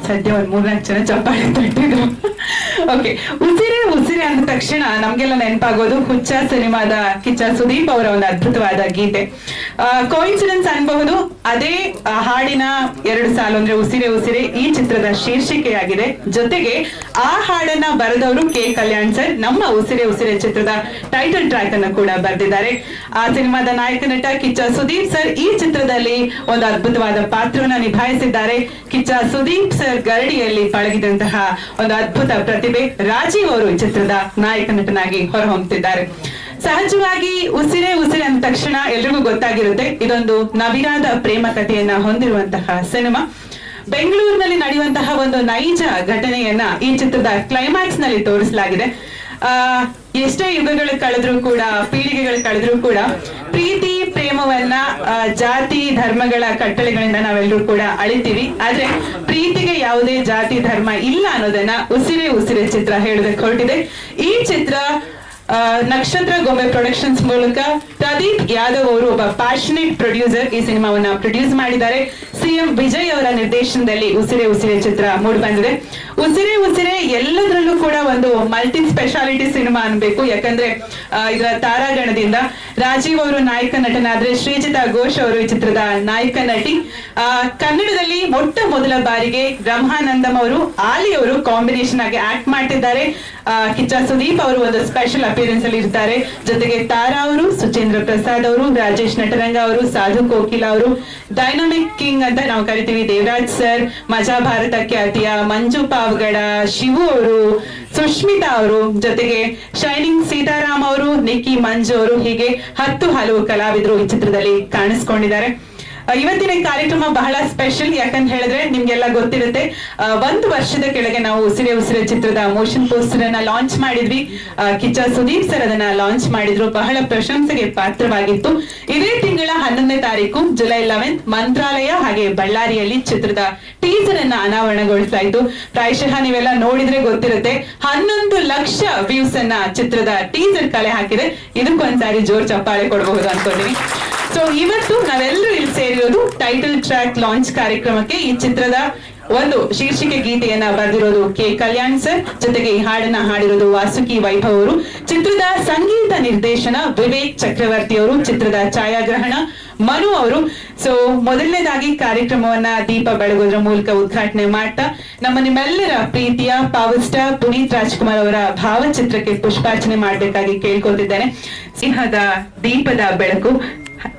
ಸದ್ಯ ಒಂದ್ 4-4 ಜನ ಚಪ್ಪಾಳೆ ತಟ್ಟಿದ್ರು. ಓಕೆ, ಉಸಿರೇ ಉಸಿರೇ ಅಂದ ತಕ್ಷಣ ನಮ್ಗೆಲ್ಲ ನೆನಪಾಗೋದು ಹುಚ್ಚ ಸಿನಿಮಾದ ಕಿಚ್ಚ ಸುದೀಪ್ ಅವರ ಒಂದು ಅದ್ಭುತವಾದ ಗೀತೆ. ಕೋಇನ್ಸಿಡೆನ್ಸ್ ಅನ್ಬಹುದು, ಅದೇ ಹಾಡಿನ 2 ಸಾಲು ಅಂದ್ರೆ ಉಸಿರೇ ಉಸಿರೇ ಈ ಚಿತ್ರದ ಶೀರ್ಷಿಕೆಯಾಗಿದೆ. ಜೊತೆಗೆ ಆ ಹಾಡನ್ನ ಬರೆದವರು ಕೆ ಕಲ್ಯಾಣ್ ಸರ್ ನಮ್ಮ ಉಸಿರೇ ಉಸಿರೇ ಚಿತ್ರದ ಟೈಟಲ್ ಟ್ರ್ಯಾಕ್ ಅನ್ನು ಕೂಡ ಬರೆದಿದ್ದಾರೆ. ಆ ಸಿನಿಮಾದ ನಾಯಕ ನಟ ಕಿಚ್ಚ ಸುದೀಪ್ ಸರ್ ಈ ಚಿತ್ರದಲ್ಲಿ ಒಂದು ಅದ್ಭುತವಾದ ಪಾತ್ರವನ್ನ ನಿಭಾಯಿಸಿದ್ದಾರೆ. ಕಿಚ್ಚ ಸುದೀಪ್ ಸರ್ ಗರಡಿಯಲ್ಲಿ ಪಳಗಿದಂತಹ ಒಂದು ಅದ್ಭುತ ಪ್ರತಿಭೆ ರಾಜೀವ್ ಅವರು ಈ ಚಿತ್ರದ ನಾಯಕ ನಟನಾಗಿ ಹೊರಹೊಮ್ಮುತ್ತಿದ್ದಾರೆ. ಸಹಜವಾಗಿ ಉಸಿರೇ ಉಸಿರೇ ಅಂದ ತಕ್ಷಣ ಎಲ್ರಿಗೂ ಗೊತ್ತಾಗಿರುತ್ತೆ, ಇದೊಂದು ನವಿರಾದ ಪ್ರೇಮ ಕಥೆಯನ್ನ ಹೊಂದಿರುವಂತಹ ಸಿನಿಮಾ. ಬೆಂಗಳೂರಿನಲ್ಲಿ ನಡೆಯುವಂತಹ ಒಂದು ನೈಜ ಘಟನೆಯನ್ನ ಈ ಚಿತ್ರದ ಕ್ಲೈಮ್ಯಾಕ್ಸ್ ನಲ್ಲಿ ತೋರಿಸಲಾಗಿದೆ. ಎಷ್ಟೇ ಯುಗಗಳು ಕಳೆದ್ರೂ ಕೂಡ, ಪೀಳಿಗೆಗಳು ಕಳೆದ್ರೂ ಕೂಡ ಪ್ರೀತಿ ಪ್ರೇಮವನ್ನ ಜಾತಿ ಧರ್ಮಗಳ ಕಟ್ಟಳೆಗಳಿಂದ ನಾವೆಲ್ಲರೂ ಕೂಡ ಅಳಿತೀವಿ. ಆದ್ರೆ ಪ್ರೀತಿಗೆ ಯಾವುದೇ ಜಾತಿ ಧರ್ಮ ಇಲ್ಲ ಅನ್ನೋದನ್ನ ಉಸಿರೇ ಉಸಿರೇ ಚಿತ್ರ ಹೇಳೋದಕ್ಕೆ ಹೊರಟಿದೆ. ಈ ಚಿತ್ರ ನಕ್ಷತ್ರ ಗೊಂಬೆ ಪ್ರೊಡಕ್ಷನ್ಸ್ ಮೂಲಕ ಪ್ರದೀಪ್ ಯಾದವ್ ಅವರು ಒಬ್ಬ ಪ್ಯಾಷನೇಟ್ ಪ್ರೊಡ್ಯೂಸರ್ ಈ ಸಿನಿಮಾವನ್ನ ಪ್ರೊಡ್ಯೂಸ್ ಮಾಡಿದ್ದಾರೆ. ಸಿಎಂ ವಿಜಯ್ ಅವರ ನಿರ್ದೇಶನದಲ್ಲಿ ಉಸಿರೇ ಉಸಿರೇ ಚಿತ್ರ ಮೂಡಿ ಬಂದಿದೆ. ಉಸಿರೇ ಉಸಿರೇ ಎಲ್ಲದರಲ್ಲೂ ಕೂಡ ಒಂದು ಮಲ್ಟಿ ಸ್ಪೆಷಾಲಿಟಿ ಸಿನಿಮಾ ಅನ್ಬೇಕು. ಯಾಕಂದ್ರೆ ಇದರ ತಾರಾಗಣದಿಂದ ರಾಜೀವ್ ಅವರು ನಾಯಕ ನಟನಾದ್ರೆ ಶ್ರೀಜಿತಾ ಘೋಷ್ ಅವರು ಈ ಚಿತ್ರದ ನಾಯಕ ನಟಿ. ಕನ್ನಡದಲ್ಲಿ ಮೊಟ್ಟ ಮೊದಲ ಬಾರಿಗೆ ಬ್ರಹ್ಮಾನಂದಂ ಅವರು ಆಲಿ ಅವರು ಕಾಂಬಿನೇಷನ್ ಆಗಿ ಆಕ್ಟ್ ಮಾಡ್ತಿದ್ದಾರೆ. ಕಿಚ್ಚ ಸುದೀಪ್ ಅವರು ಒಂದು ಸ್ಪೆಷಲ್ ಅಪಿಯರೆನ್ಸ್ ಅಲ್ಲಿ ಇರ್ತಾರೆ. ಜೊತೆಗೆ ತಾರಾ ಅವರು, ಸುಚೇಂದ್ರ ಪ್ರಸಾದ್ ಅವರು, ರಾಜೇಶ್ ನಟರಂಗ ಅವರು, ಸಾಧು ಕೋಕಿಲ ಅವರು, ಡೈನಾಮಿಕ್ ಕಿಂಗ್ ಅಂತ ನಾವು ಕರಿತೀವಿ ದೇವರಾಜ್ ಸರ್, ಮಜಾ ಭಾರತ ಖ್ಯಾತಿಯ ಮಂಜು ಪಾವಗಡ, ಶಿವು ಅವರು, ಸುಷ್ಮಿತಾ ಅವರು, ಜೊತೆಗೆ ಶೈನಿಂಗ್ ಸೀತಾರಾಮ್ ಅವರು, ನಿಕ್ಕಿ ಮಂಜು ಅವರು, ಹೀಗೆ 10 ಹಲವು ಕಲಾವಿದರು ಈ ಚಿತ್ರದಲ್ಲಿ ಕಾಣಿಸ್ಕೊಂಡಿದ್ದಾರೆ. ಇವತ್ತಿನ ಕಾರ್ಯಕ್ರಮ ಬಹಳ ಸ್ಪೆಷಲ್. ಯಾಕಂತ ಹೇಳಿದ್ರೆ ನಿಮ್ಗೆಲ್ಲ ಗೊತ್ತಿರುತ್ತೆ, 1 ವರ್ಷದ ಕೆಳಗೆ ನಾವು ಉಸಿರೇ ಉಸಿರೇ ಚಿತ್ರದ ಮೋಷನ್ ಪೋಸ್ಟರ್ ಅನ್ನ ಲಾಂಚ್ ಮಾಡಿದ್ವಿ. ಕಿಚ್ಚ ಸುದೀಪ್ ಸರ್ ಅದನ್ನ ಲಾಂಚ್ ಮಾಡಿದ್ರು, ಬಹಳ ಪ್ರಶಂಸೆಗೆ ಪಾತ್ರವಾಗಿತ್ತು. ಇದೇ ತಿಂಗಳ 11ನೇ ತಾರೀಕು ಜುಲೈ 11 ಮಂತ್ರಾಲಯ ಹಾಗೆ ಬಳ್ಳಾರಿಯಲ್ಲಿ ಚಿತ್ರದ ಟೀಸರ್ ಅನ್ನ ಅನಾವರಣಗೊಳಿಸಲಾಯಿತು. ಪ್ರಾಯಶಃ ನೀವೆಲ್ಲ ನೋಡಿದ್ರೆ ಗೊತ್ತಿರುತ್ತೆ, 11 ಲಕ್ಷ ವ್ಯೂಸ್ ಅನ್ನ ಚಿತ್ರದ ಟೀಸರ್ ಕಲೆ ಹಾಕಿದೆ. ಇದಕ್ಕೊಂದ್ಸಾರಿ ಜೋರ್ ಚಪ್ಪಾಳೆ ಕೊಡಬಹುದು ಅನ್ಕೋತೀನಿ. ಸೊ ಇವತ್ತು ನಾವೆಲ್ಲರೂ ಇಲ್ಲಿ ಸೇರಿರೋದು ಟೈಟಲ್ ಟ್ರ್ಯಾಕ್ ಲಾಂಚ್ ಕಾರ್ಯಕ್ರಮಕ್ಕೆ. ಈ ಚಿತ್ರದ ಒಂದು ಶೀರ್ಷಿಕೆ ಗೀತೆಯನ್ನ ಬರೆದಿರೋದು ಕೆ ಕಲ್ಯಾಣ್ ಸರ್, ಜೊತೆಗೆ ಈ ಹಾಡನ್ನ ಹಾಡಿರೋದು ವಾಸುಕಿ ವೈಭವ್ ಅವರು. ಚಿತ್ರದ ಸಂಗೀತ ನಿರ್ದೇಶನ ವಿವೇಕ್ ಚಕ್ರವರ್ತಿ ಅವರು, ಚಿತ್ರದ ಛಾಯಾಗ್ರಹಣ ಮನು ಅವರು. ಸೊ ಮೊದಲನೇದಾಗಿ ಕಾರ್ಯಕ್ರಮವನ್ನ ದೀಪ ಬೆಳಗೋದ್ರ ಮೂಲಕ ಉದ್ಘಾಟನೆ ಮಾಡ್ತಾ ನಮ್ಮ ನಿಮ್ಮೆಲ್ಲರ ಪ್ರೀತಿಯ ಪವರ್ ಸ್ಟಾರ್ ಪುನೀತ್ ರಾಜ್ಕುಮಾರ್ ಅವರ ಭಾವಚಿತ್ರಕ್ಕೆ ಪುಷ್ಪಾರ್ಚನೆ ಮಾಡ್ಬೇಕಾಗಿ ಕೇಳ್ಕೊತಿದ್ದೇನೆ. ಸಿಂಹದ ದೀಪದ ಬೆಳಕು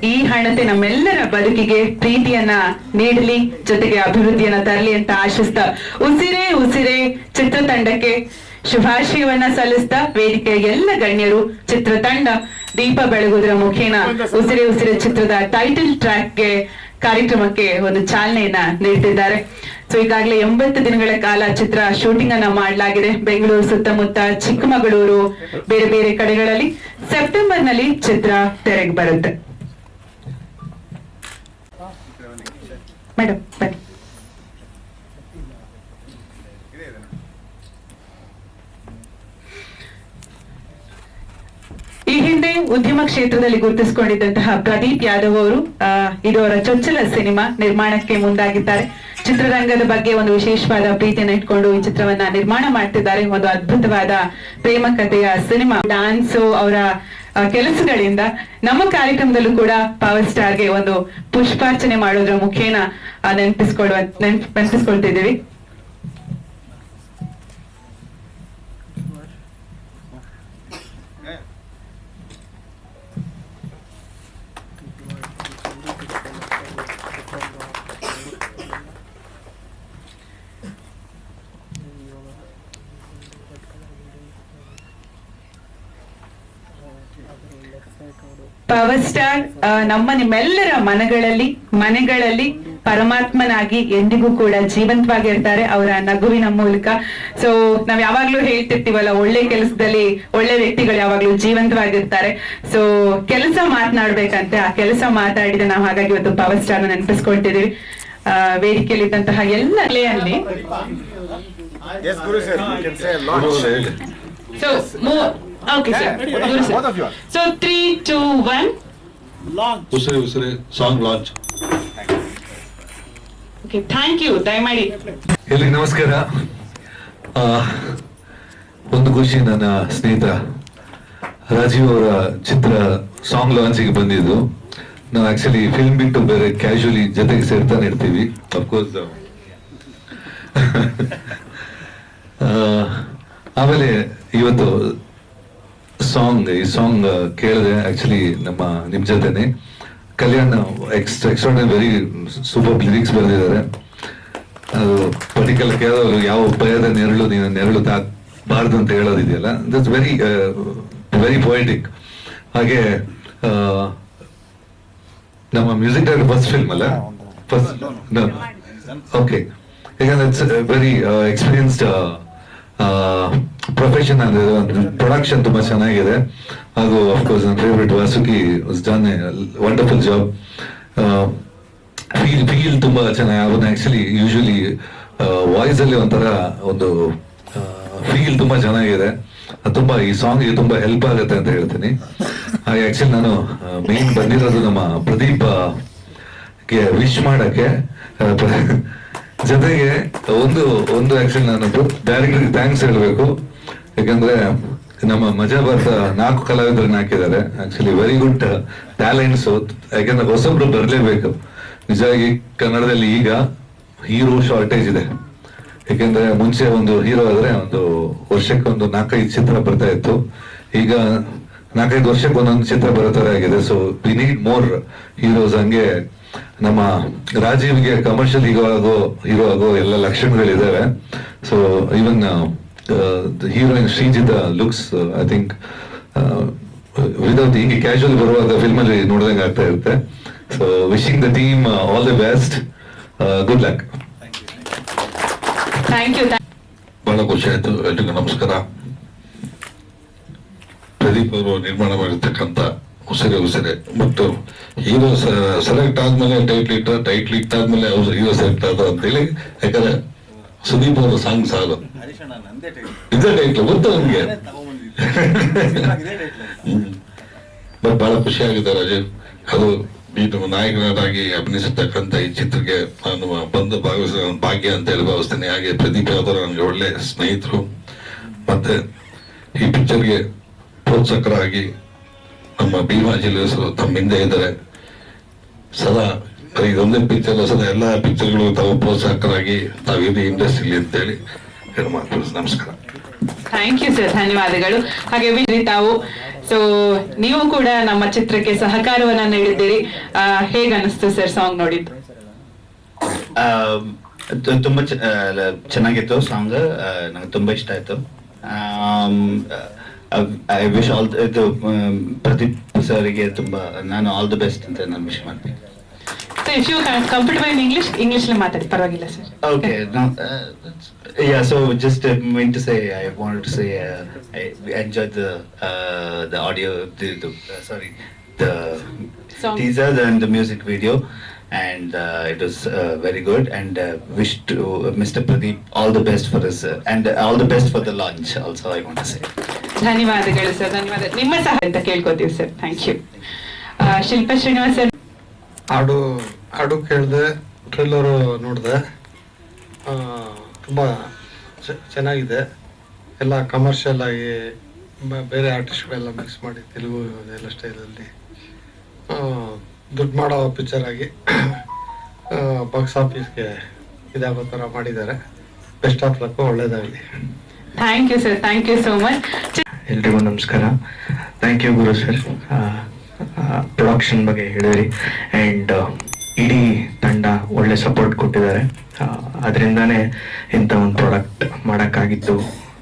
ಈ ಹಣತೆ ನಮ್ಮೆಲ್ಲರ ಬದುಕಿಗೆ ಪ್ರೀತಿಯನ್ನ ನೀಡಲಿ, ಜೊತೆಗೆ ಅಭಿವೃದ್ಧಿಯನ್ನ ತರಲಿ ಅಂತ ಆಶಿಸ್ತಾ ಉಸಿರೇ ಉಸಿರೇ ಚಿತ್ರತಂಡಕ್ಕೆ ಶುಭಾಶಯವನ್ನ ಸಲ್ಲಿಸ್ತಾ ವೇದಿಕೆಯ ಎಲ್ಲ ಗಣ್ಯರು, ಚಿತ್ರತಂಡ ದೀಪ ಬೆಳಗುವುದರ ಮುಖೇನ ಉಸಿರೇ ಉಸಿರೇ ಚಿತ್ರದ ಟೈಟಲ್ ಟ್ರ್ಯಾಕ್ಗೆ ಕಾರ್ಯಕ್ರಮಕ್ಕೆ ಒಂದು ಚಾಲನೆಯನ್ನ ನೀಡ್ತಿದ್ದಾರೆ. ಸೊ ಈಗಾಗಲೇ 80 ದಿನಗಳ ಕಾಲ ಚಿತ್ರ ಶೂಟಿಂಗ್ ಅನ್ನ ಮಾಡಲಾಗಿದೆ. ಬೆಂಗಳೂರು ಸುತ್ತಮುತ್ತ, ಚಿಕ್ಕಮಗಳೂರು, ಬೇರೆ ಬೇರೆ ಕಡೆಗಳಲ್ಲಿ. ಸೆಪ್ಟೆಂಬರ್ ನಲ್ಲಿ ಚಿತ್ರ ತೆರೆಗೆ ಬರುತ್ತೆ. ಮೇಡಮ್ ಬನ್ನಿ. ಈ ಹಿಂದೆ ಉದ್ಯಮ ಕ್ಷೇತ್ರದಲ್ಲಿ ಗುರುತಿಸಿಕೊಂಡಿದ್ದಂತಹ ಪ್ರದೀಪ್ ಯಾದವ್ ಅವರು ಇದು ಅವರ ಚೊಚ್ಚಲ ಸಿನಿಮಾ ನಿರ್ಮಾಣಕ್ಕೆ ಮುಂದಾಗಿದ್ದಾರೆ. ಚಿತ್ರರಂಗದ ಬಗ್ಗೆ ಒಂದು ವಿಶೇಷವಾದ ಪ್ರೀತಿಯನ್ನು ಇಟ್ಕೊಂಡು ಈ ಚಿತ್ರವನ್ನ ನಿರ್ಮಾಣ ಮಾಡ್ತಿದ್ದಾರೆ. ಒಂದು ಅದ್ಭುತವಾದ ಪ್ರೇಮ ಕಥೆಯ ಸಿನಿಮಾ. ಡಾನ್ಸ್ ಅವರ ಕೆಲಸಗಳಿಂದ ನಮ್ಮ ಕಾರ್ಯಕ್ರಮದಲ್ಲೂ ಕೂಡ ಪವರ್ ಸ್ಟಾರ್ಗೆ ಒಂದು ಪುಷ್ಪಾರ್ಚನೆ ಮಾಡೋದ್ರ ಮುಖೇನ ನೆನಪಿಸ್ಕೊಳ್ತಿದ್ದೀವಿ. ಪವರ್ ಸ್ಟಾರ್ ನಮ್ಮ ನಿಮ್ಮೆಲ್ಲರ ಮನೆಗಳಲ್ಲಿ ಪರಮಾತ್ಮನಾಗಿ ಎಂದಿಗೂ ಕೂಡ ಜೀವಂತವಾಗಿರ್ತಾರೆ ಅವರ ನಗುವಿನ ಮೂಲಕ. ಸೊ ನಾವ್ ಯಾವಾಗ್ಲೂ ಹೇಳ್ತಿರ್ತೀವಲ್ಲ, ಒಳ್ಳೆ ಕೆಲಸದಲ್ಲಿ ಒಳ್ಳೆ ವ್ಯಕ್ತಿಗಳು ಯಾವಾಗ್ಲೂ ಜೀವಂತವಾಗಿರ್ತಾರೆ. ಸೊ ಕೆಲಸ ಮಾತನಾಡ್ಬೇಕಂತೆ, ಆ ಕೆಲಸ ಮಾತಾಡಿದ ನಾವು ಹಾಗಾಗಿ ಇವತ್ತು ಪವರ್ ಸ್ಟಾರ್ ನೆನಪಿಸ್ಕೊಳ್ತಿದೀವಿ. ವೇದಿಕೆಯಲ್ಲಿದ್ದಂತಹ ಎಲ್ಲ ಅಲ್ಲಿ okay sir. So 3 2 1 launch. Usre song launch. Okay, thank you. ದಯಮಾಡಿ ಎಲ್ರಿಗೂ ನಮಸ್ಕಾರ. ಒಂದು ಖುಷಿ, ನನ್ನ ಸ್ನೇಹಿತ ರಾಜೀವ್ ಅವರ ಚಿತ್ರ ಸಾಂಗ್ ಲಾಂಚಿಗೆ ಬಂದಿದ್ದು. ನಾವು ಆಕ್ಚುಲಿ ಫಿಲ್ಮ್ ಬಿಟ್ಟು ಬೇರೆ ಕ್ಯಾಶುವಲಿ ಜೊತೆಗೆ ಸೇರ್ತಾನೆ ಇರ್ತೀವಿ ಅಫ್ಕೋರ್ಸ್. ಆಮೇಲೆ ಇವತ್ತು ಈ ಸಾಂಗ್ ಕೇಳಿದೆ ಆಕ್ಚುಲಿ ನಿಮ್ ಜೊತೆನೆ. ಕಲ್ಯಾಣ್ ವೆರಿ ಸೂಪರ್ ಲಿರಿಕ್ಸ್ ಬರೆದಿದ್ದಾರೆ. ಅದು ಪರ್ಟಿಕ್ಯುಲರ್ ಕೇಳೋರು ಯಾವ ಭಯದ ನೆರಳು ತಾಕಬಾರ್ದು ಅಂತ ಹೇಳೋದಿದೆಯಲ್ಲ, ದಟ್ಸ್ ವೆರಿ ಪೊಯೆಟಿಕ್. ಹಾಗೆ ನಮ್ಮ ಮ್ಯೂಸಿಕ್ ಡೈರೆಕ್ಟರ್ ಫಸ್ಟ್ ಫಿಲ್ಮ್ ಅಲ್ಲ, ಓಕೆ, ಯಾಕಂದ್ರೆ ಇಟ್ಸ್ ವೆರಿ ಎಕ್ಸ್ಪೀರಿಯನ್ಸ್ಡ್ ಪ್ರೊಫೆಷನ್. ಅಂದ್ರೆ ಪ್ರೊಡಕ್ಷನ್ ತುಂಬಾ ಚೆನ್ನಾಗಿದೆ. ಹಾಗೂ ಅಫ್ಕೋರ್ಸ್ ನನ್ನ favourite Vasuki was done A wonderful job. Feel ತುಂಬಾ ಚೆನ್ನಾಗಿ ಆಗೋದು. ಆಕ್ಚುಲಿ ಯೂಶುವಲಿ ವಾಯ್ಸ್ ಅಲ್ಲಿ ಒಂಥರ ಒಂದು ಫೀಲ್ ತುಂಬಾ ಚೆನ್ನಾಗಿದೆ. ತುಂಬಾ ಈ ಸಾಂಗ್ಗೆ ತುಂಬಾ ಹೆಲ್ಪ್ ಆಗುತ್ತೆ ಅಂತ ಹೇಳ್ತೀನಿ. ಹಾಗೆ ಆಕ್ಚುಲಿ ನಾನು ಮೇನ್ ಬಂದಿರೋದು ನಮ್ಮ ಪ್ರದೀಪ್ ಗೆ ವಿಶ್ ಮಾಡಕ್ಕೆ. ಜೊತೆಗೆ ಒಂದು ಆಕ್ಚುಲಿ ನಾನು ಡೈರೆಕ್ಟರ್ಗೆ ಥ್ಯಾಂಕ್ಸ್ ಹೇಳ್ಬೇಕು. ಯಾಕಂದ್ರೆ ನಮ್ಮ ಮಜಾ ಭಾರತ 4 ಕಲಾವಿದರನ್ನ ಹಾಕಿದ್ದಾರೆ. Actually very good talents. ಯಾಕಂದ್ರೆ ಹೊಸಬ್ರು ಬರ್ಲೇಬೇಕು. ನಿಜವಾಗಿ ಕನ್ನಡದಲ್ಲಿ ಈಗ ಹೀರೋ ಶಾರ್ಟೇಜ್ ಇದೆ. ಯಾಕೆಂದ್ರೆ ಮುಂಚೆ ಒಂದು ಹೀರೋ ಆದ್ರೆ ಒಂದು ವರ್ಷಕ್ಕೆ ಒಂದು 4-5 ಚಿತ್ರ ಬರ್ತಾ ಇತ್ತು. ಈಗ 4-5 ವರ್ಷಕ್ಕೆ ಒಂದೊಂದು ಚಿತ್ರ ಬರೋ ತರ ಆಗಿದೆ. So we need more heroes. ಹಂಗೆ ನಮ್ಮ ರಾಜೀವ್ಗೆ ಕಮರ್ಷಿಯಲ್ ಹೀರೋ ಆಗೋ ಎಲ್ಲ ಲಕ್ಷಣಗಳಿದಾವೆ. So even heroine Srijith looks I think without ಹಿಂಗೆ ಕ್ಯಾಶುವಲ್ ಬರುವಾಗ ಫಿಲ್ಮ್ ಅಲ್ಲಿ ನೋಡಿದಂಗೆ ಆಗ್ತಾ ಇರುತ್ತೆ. So wishing the team all the best, good luck. Thank you. ಬಹಳ ಖುಷಿ ಆಯ್ತು. ಎಲ್ರಿಗೂ ನಮಸ್ಕಾರ. ಪ್ರದೀಪ್ ಅವರು ನಿರ್ಮಾಣ ಮಾಡಿರ್ತಕ್ಕಂಥ ಉಸಿರೆ ಮತ್ತು ಹೀರೋ ಸೆಲೆಕ್ಟ್ ಆದ್ಮೇಲೆ ಟೈಟ್ಲ್ ಇಟ್ ಆದ್ಮೇಲೆ ಹೀರೋ ಸೆಲೆಕ್ಟ್ ಆದ ಅಂತೇಳಿ. ಯಾಕಂದ್ರೆ ಸುದೀಪ್ ಅವರ ಸಾಂಗ್ ಸಾಲು ಇದೇ ಟೈಟ್ಲ್ ಗೊತ್ತು ನಮ್ಗೆ. ಬಟ್ ಬಹಳ ಖುಷಿ ಆಗಿದೆ ರಾಜೀವ್. ಅದು ನೀನು ನಾಯಕನಾಗಿ ಅಭಿನಯಿಸತಕ್ಕಂಥ ಈ ಚಿತ್ರಕ್ಕೆ ನಾನು ಬಂದು ಭಾಗವಹಿಸ ಭಾಗ್ಯ ಅಂತ ಹೇಳಿ ಭಾವಿಸ್ತೇನೆ. ಹಾಗೆ ಪ್ರದೀಪ್ ಯಾದವ್ ನನಗೆ ಒಳ್ಳೆ ಸ್ನೇಹಿತರು. ಮತ್ತೆ ಈ ಪಿಕ್ಚರ್ಗೆ ಪ್ರೋತ್ಸಾಹಕರಾಗಿ ನಮ್ಮ ಭೀಮಾ ಜಿಲ್ಲೆಸರು ತಮ್ಮ ಹಿಂದೆ ಇದ್ದಾರೆ ಸದಾ. ಇದೊಂದೇ ಪಿಕ್ಚರ್ ಸದಾ ಎಲ್ಲ ಪಿಕ್ಚರ್ಗಳು ತಾವು ಪ್ರೋತ್ಸಾಹಕರಾಗಿ ತಾವಿದೆ ಇಂಡಸ್ಟ್ರಿಲಿ ಅಂತೇಳಿ ಹೇಳಿ ಮಾತು. ನಮಸ್ಕಾರ. ಥ್ಯಾಂಕ್ ಯು ಸರ್, ಧನ್ಯವಾದಗಳು. ಹಾಗೆ ತಾವು ಸೊ ನೀವು ಕೂಡ ನಮ್ಮ ಚಿತ್ರಕ್ಕೆ ಸಹಕಾರವನ್ನ ನೀಡಿದ್ದೀರಿ. ಹೇಗ ಅನಿಸ್ತು ಸರ್ ಸಾಂಗ್ ನೋಡಿದ್ದು? ತುಂಬಾ ಚೆನ್ನಾಗಿತ್ತು ಸಾಂಗ್, ನಂಗೆ ತುಂಬಾ ಇಷ್ಟ ಆಯ್ತು. ಐ ವಿಶ್ ಆಲ್ ಇದು ಪ್ರದೀಪ್ ಸರ್ಗೆ ತುಂಬಾ ನಾನು ಆಲ್ ದಿ ಬೆಸ್ಟ್ ಅಂತ ನಾನು ವಿಶ್ ಮಾಡ್ತೀನಿ. If you are comfortable in English ಮಾತಾಡಿ, ಪರವಾಗಿಲ್ಲ sir. Okay, no, yeah. So just meant to say, I wanted to say I enjoyed the audio, the Song. teaser and the music video, and it was very good. And wish to Mr. Pradeep all the best for his and all the best for the launch. Also, I want to say. ಧನ್ಯವಾದಗಳು sir, ಧನ್ಯವಾದ. ನಿಮ್ಮ ಸಹ ಅಂತ ಕೇಳ್ಕೊತೀವಿ sir. Thank you. Shilpa Srinivas sir. ಹಾಡು ಕೇಳಿದೆ, trailer ನೋಡಿದೆ. ತುಂಬ ಚೆನ್ನಾಗಿದೆ. ಎಲ್ಲ ಕಮರ್ಷಿಯಲ್ ಆಗಿ ಬೇರೆ ಆರ್ಟಿಸ್ಟ್ಗಳೆಲ್ಲ ಮಿಕ್ಸ್ ಮಾಡಿ ತೆಲುಗು ಎಲ್ಲ ಸ್ಟೈಲಲ್ಲಿ ದುಡ್ಡು ಮಾಡೋ ಪಿಕ್ಚರ್ ಆಗಿ ಬಾಕ್ಸ್ ಆಫೀಸ್ಗೆ ಇದಾಗೋ ಥರ ಮಾಡಿದ್ದಾರೆ. ಬೆಸ್ಟ್ ಆಫ್ ಲಕ್, ಒಳ್ಳೇದಾಗಲಿ. Thank you sir, thank you so much. ಎಲ್ರಿಗೂ ನಮಸ್ಕಾರ. Thank you Guru sir, production ಬಗ್ಗೆ ಹೇಳಿದ್ರಿ. ಆ್ಯಂಡ್ ಇಡೀ ತಂಡ ಒಳ್ಳೆ ಸಪೋರ್ಟ್ ಕೊಟ್ಟಿದ್ದಾರೆ. ಅದರಿಂದಾನೇ ಇಂಥ ಒಂದು ಪ್ರಾಡಕ್ಟ್ ಮಾಡೋಕ್ಕಾಗಿತ್ತು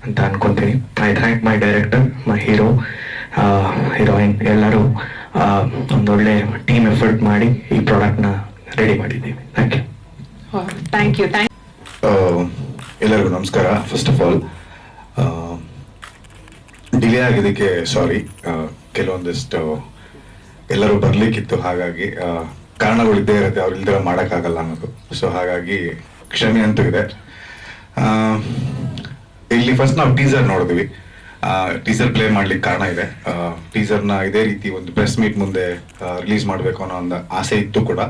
ಅಂತ ಅನ್ಕೊತೀನಿ. I thank my director, my heroine ಎಲ್ಲರೂ ಒಂದೊಳ್ಳೆ ಟೀಮ್ ಎಫರ್ಟ್ ಮಾಡಿ ಈ ಪ್ರಾಡಕ್ಟ್ನ ರೆಡಿ ಮಾಡಿದ್ದೀವಿ. Thank you. Thank you. ಎಲ್ಲರಿಗೂ ನಮಸ್ಕಾರ. ಫಸ್ಟ್ ಆಫ್ ಆಲ್ ಡಿಲೇ ಆಗಿದ್ದಕ್ಕೆ ಸಾರಿ. ಕೆಲವೊಂದಿಷ್ಟು ಎಲ್ಲರೂ ಬರ್ಲಿಕ್ಕಿತ್ತು, ಹಾಗಾಗಿ ಕಾರಣಗಳು ಇದ್ದೇ ಇರುತ್ತೆ, ಅವ್ರು ಇಲ್ದಿರ ಮಾಡೋಕ್ಕಾಗಲ್ಲ ಅನ್ನೋದು. ಸೊ ಹಾಗಾಗಿ ಕ್ಷಮೆ ಅಂತೂ ಇದೆ. ಇಲ್ಲಿ ಫಸ್ಟ್ ನಾವು ಟೀಸರ್ ನೋಡಿದ್ವಿ. ಟೀಸರ್ ಪ್ಲೇ ಮಾಡ್ಲಿಕ್ಕೆ ಕಾರಣ ಇದೆ. ಟೀಸರ್ನ ಇದೇ ರೀತಿ ಒಂದು ಪ್ರೆಸ್ ಮೀಟ್ ಮುಂದೆ ರಿಲೀಸ್ ಮಾಡಬೇಕು ಅನ್ನೋ ಒಂದು ಆಸೆ ಇತ್ತು ಕೂಡ.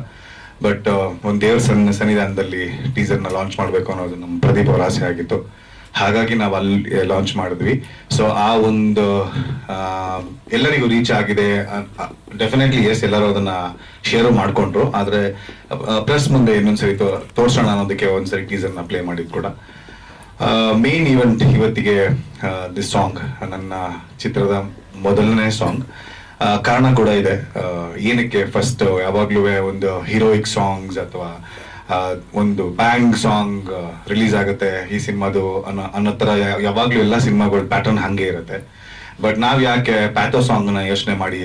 ಬಟ್ ಒಂದು ದೇವ್ರ ಸನ್ನಿಧಾನದಲ್ಲಿ ಟೀಸರ್ನ ಲಾಂಚ್ ಮಾಡಬೇಕು ಅನ್ನೋದು ನಮ್ಮ ಪ್ರದೀಪ್ ಅವರ ಆಸೆ ಆಗಿತ್ತು. ಹಾಗಾಗಿ ನಾವು ಅಲ್ಲಿ ಲಾಂಚ್ ಮಾಡಿದ್ವಿ. ಸೊ ಆ ಒಂದು ಎಲ್ಲರಿಗೂ ರೀಚ್ ಆಗಿದೆ. ಡೆಫಿನೆಟ್ಲಿ ಎಸ್, ಎಲ್ಲರೂ ಅದನ್ನ ಶೇರು ಮಾಡ್ಕೊಂಡ್ರು. ಆದ್ರೆ ಪ್ರೆಸ್ ಮುಂದೆ ಇನ್ನೊಂದ್ಸರಿ ತೋರ್ಸೋಣ ಅನ್ನೋದಕ್ಕೆ ಒಂದ್ಸರಿ ಟೀಸರ್ನ ಪ್ಲೇ ಮಾಡಿದ್ ಕೂಡ. ಮೇನ್ ಈವೆಂಟ್ ಇವತ್ತಿಗೆ ದಿಸ್ ಸಾಂಗ್ ನನ್ನ ಚಿತ್ರದ ಮೊದಲನೇ ಸಾಂಗ್. ಕಾರಣ ಕೂಡ ಇದೆ. ಏನಕ್ಕೆ ಫಸ್ಟ್ ಯಾವಾಗ್ಲೂ ಒಂದು ಹೀರೋಯಿಕ್ ಸಾಂಗ್ಸ್ ಅಥವಾ ಒಂದು ಬ್ಯಾಂಗ್ ಸಾಂಗ್ ರಿಲೀಸ್ ಆಗುತ್ತೆ ಈ ಸಿನಿಮಾದು ಅನ್ನೋ ತರ ಯಾವಾಗ್ಲೂ ಎಲ್ಲ ಸಿನಿಮಾಗಳ ಪ್ಯಾಟರ್ನ್ ಹಂಗೆ ಇರುತ್ತೆ. ಬಟ್ ನಾವ್ ಯಾಕೆ ಪ್ಯಾಥೋ ಸಾಂಗ್ ನ ಯೋಚನೆ ಮಾಡಿ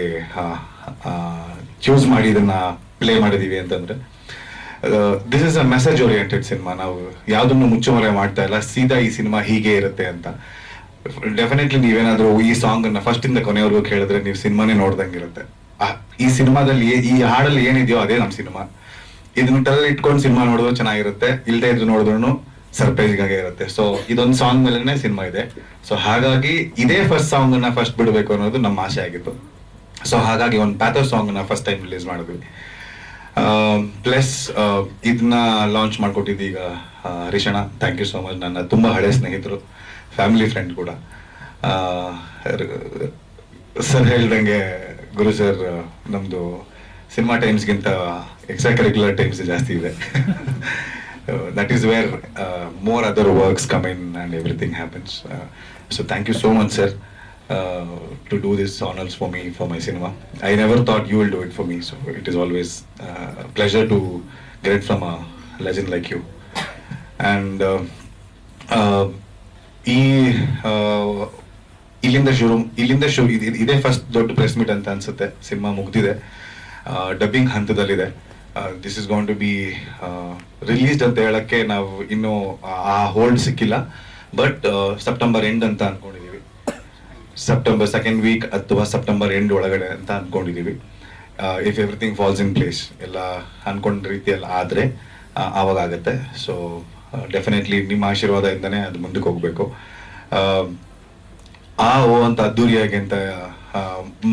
ಚೂಸ್ ಮಾಡಿ ಇದನ್ನ ಪ್ಲೇ ಮಾಡಿದೀವಿ ಅಂತಂದ್ರೆ, this is a message oriented cinema. ನಾವು ಯಾವ್ದನ್ನು ಮುಚ್ಚುಮರೆ ಮಾಡ್ತಾ ಇಲ್ಲ, ಸೀದಾ ಈ ಸಿನಿಮಾ ಹೀಗೆ ಇರುತ್ತೆ ಅಂತ. ಡೆಫಿನೆಟ್ಲಿ ನೀವೇನಾದ್ರೂ ಈ ಸಾಂಗ್ ಅನ್ನ ಫಸ್ಟ್ ಇಂದ ಕೊನೆವರೆಗೂ ಕೇಳಿದ್ರೆ ನೀವು ಸಿನಿಮಾನೇ ನೋಡ್ದಂಗಿರುತ್ತೆ. ಈ ಸಿನಿಮಾದಲ್ಲಿ ಈ ಹಾಡಲ್ಲಿ ಏನಿದೆಯೋ ಅದೇ ನಮ್ಮ ಸಿನಿಮಾ. ಇದನ್ನ ತಲೆ ಇಟ್ಕೊಂಡು ಸಿನಿಮಾ ನೋಡೋದು ಚೆನ್ನಾಗಿರುತ್ತೆ, ಇಲ್ಲದೆ ಇದ್ದು ನೋಡಿದ್ರು ಸರ್ಪ್ರೈಸ್ ಗಾಗೆ ಇರುತ್ತೆ. ಸೊ ಇದೊಂದು ಸಾಂಗ್ ಮೇಲೆನೆ ಸಿನಿಮಾ ಇದೆ. ಸೊ ಹಾಗಾಗಿ ಇದೇ ಫಸ್ಟ್ ಸಾಂಗ್ ಅನ್ನ ಫಸ್ಟ್ ಬಿಡಬೇಕು ಅನ್ನೋದು ನಮ್ಮ ಆಸೆ ಆಗಿತ್ತು. ಸೊ ಹಾಗಾಗಿ ಒಂದು ಪ್ಯಾಥೋ ಸಾಂಗ್ ನ ಫಸ್ಟ್ ಟೈಮ್ ರಿಲೀಸ್ ಮಾಡಿದ್ವಿ. ಪ್ಲಸ್ ಇದನ್ನ ಲಾಂಚ್ ಮಾಡ್ಕೊಟ್ಟಿದ್ದು ಈಗ ಹರೀಶಣ್ಣ, ಥ್ಯಾಂಕ್ ಯು ಸೋ ಮಚ್. ನನ್ನ ತುಂಬಾ ಹಳೆ ಸ್ನೇಹಿತರು, ಫ್ಯಾಮಿಲಿ ಫ್ರೆಂಡ್ ಕೂಡ. ಸರ್ ಹೇಳ್ದಂಗೆ ಗುರು ಸರ್ ನಮ್ದು ಸಿನಿಮಾ ಟೈಮ್ಸ್ಗಿಂತ ಎಕ್ಸ್ಟ್ರಾ ಕರಿಕ್ಯುಲರ್ ಟೈಮ್ಸ್ ಜಾಸ್ತಿ ಇದೆ. That is where more other works come in and everything happens. So thank you so much sir to do this honors for me for my cinema. I never thought you will do it for me, so it is always a pleasure to get it from a legend like you. And ಇಲ್ಲಿಂದ ಶುರು ಇದೇ first ದೊಡ್ಡ press meet ಅಂತ ಅನ್ಸುತ್ತೆ. Cinema ಮುಗ್ದಿದೆ, dubbing ಹಂತದಲ್ಲಿದೆ. This is going to be released ಅಂತ ಹೇಳಕ್ಕೆ ನಾವು ಇನ್ನೂ ಆ ಹೋಲ್ಡ್ ಸಿಕ್ಕಿಲ್ಲ. ಬಟ್ ಸೆಪ್ಟೆಂಬರ್ ಎಂಡ್ ಅಂತ ಅನ್ಕೊಂಡಿದೀವಿ. ಸೆಪ್ಟೆಂಬರ್ ಸೆಕೆಂಡ್ ವೀಕ್ ಅಥವಾ ಸೆಪ್ಟೆಂಬರ್ ಎಂಡ್ ಒಳಗಡೆ ಅಂತ ಅನ್ಕೊಂಡಿದೀವಿ. If everything falls in place, ಎಲ್ಲ ಅನ್ಕೊಂಡ ರೀತಿಯಲ್ಲಿ ಆದ್ರೆ ಆವಾಗ ಆಗುತ್ತೆ. ಸೊ ಡೆಫಿನೆಟ್ಲಿ ನಿಮ್ಮ ಆಶೀರ್ವಾದದಿಂದನೇ ಅದು ಮುಂದಕ್ಕೆ ಹೋಗ್ಬೇಕು. ಅಂತ ಅದ್ದೂರಿಯಾಗಿ ಅಂತ